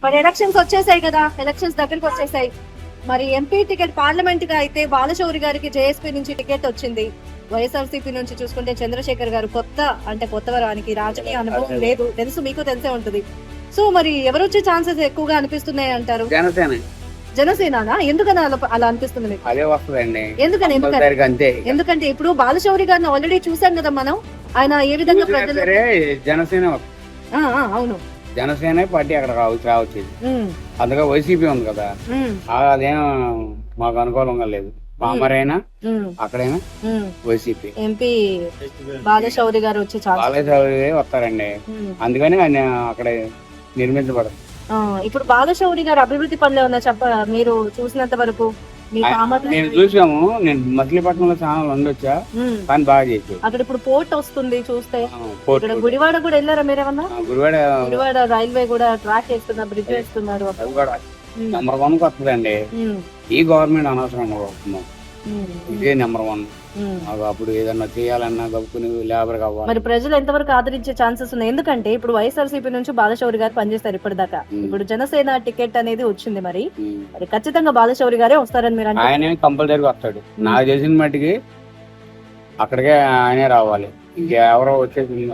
మరి ఎలక్షన్స్ వచ్చేసాయి కదా, ఎలక్షన్స్ దగ్గరికి వచ్చేసాయి. మరి ఎంపీ టికెట్ పార్లమెంట్ గా అయితే బాలశౌరి గారికి జేఎస్పీ నుంచి టికెట్ వచ్చింది. వైఎస్ఆర్సీపీ నుంచి చూసుకుంటే చంద్రశేఖర్ గారు కొత్తవారు, ఆయనకి రాజకీయ అనుభవం లేదు, తెలుసు, మీకు తెలిసే ఉంటది. సో మరి ఎవరు వచ్చే ఛాన్సెస్ ఎక్కువగా అనిపిస్తున్నాయి అంటారు? జనసేన. ఎందుకని అలా అనిపిస్తుంది మీకు? అదే వస్తుందండి. ఎందుకంటే ఇప్పుడు బాలశౌరి గారిని ఆల్రెడీ చూసాం కదా మనం, ఆయన ఏ విధంగా జనసేన అవును జనసేన పార్టీ అక్కడ రావచ్చు. అందుకే వైసీపీ ఉంది కదా, అదేం మాకు అనుకూలంగా లేదు. పామరైనా అక్కడైనా వైసీపీ ఎంపీ బాలశౌరి గారు వచ్చే బాలశౌరి వస్తారండి. అందుకని ఆయన అక్కడ నిర్మించబడదు. ఇప్పుడు బాలశౌరి గారు అభివృద్ధి పనులు ఏమన్నా మీరు చూసినంత వరకు? నేను చూసాము, నేను మచిలీపట్నంలో చాలా ఉండొచ్చా, కానీ బాగా చేసి అక్కడ ఇప్పుడు పోర్ట్ వస్తుంది చూస్తే. గుడివాడ కూడా వెళ్ళారా మీరేమన్నా? గుడివాడ రైల్వే కూడా ట్రాక్ వేస్తున్నారు, బ్రిడ్జ్ వేస్తున్నారు. నెంబర్ 1 వస్తుందండి. ఈ గవర్నమెంట్ అనవసరంగా వస్తున్నాం, ఇదే నెంబర్ 1. అప్పుడు ఏదన్నా చేయాలన్నా గబుకుని లేబర్ కావాలి. మరి ప్రజలు ఎంతవరకు ఆదరించే ఛాన్సెస్ ఉన్నాయి? ఎందుకంటే ఇప్పుడు వైఎస్ఆర్సీపీ నుంచి బాలశౌరి గారు పనిచేస్తారు ఇప్పటిదాకా. ఇప్పుడు జనసేన టికెట్ అనేది వచ్చింది, మరి ఖచ్చితంగా బాలశౌరి గారే వస్తారని మీరు? ఆయన కంపల్సరీగా వస్తాడు. నాకు తెలిసిన మట్టికి అక్కడికే ఆయనే రావాలి, ఇంకెవరో వచ్చేది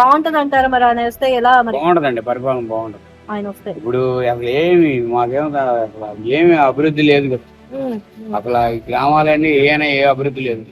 బాగుంటది అంటారా? మరి ఆయన వస్తే ఎలా? బాగుంటదండి, పరిపాలన బాగుంటది ఆయన వస్తే. ఇప్పుడు అసలు మాకేమి అభివృద్ధి లేదు కదా, అసలు ఈ గ్రామాలన్నీ ఏ అభివృద్ధి లేదు.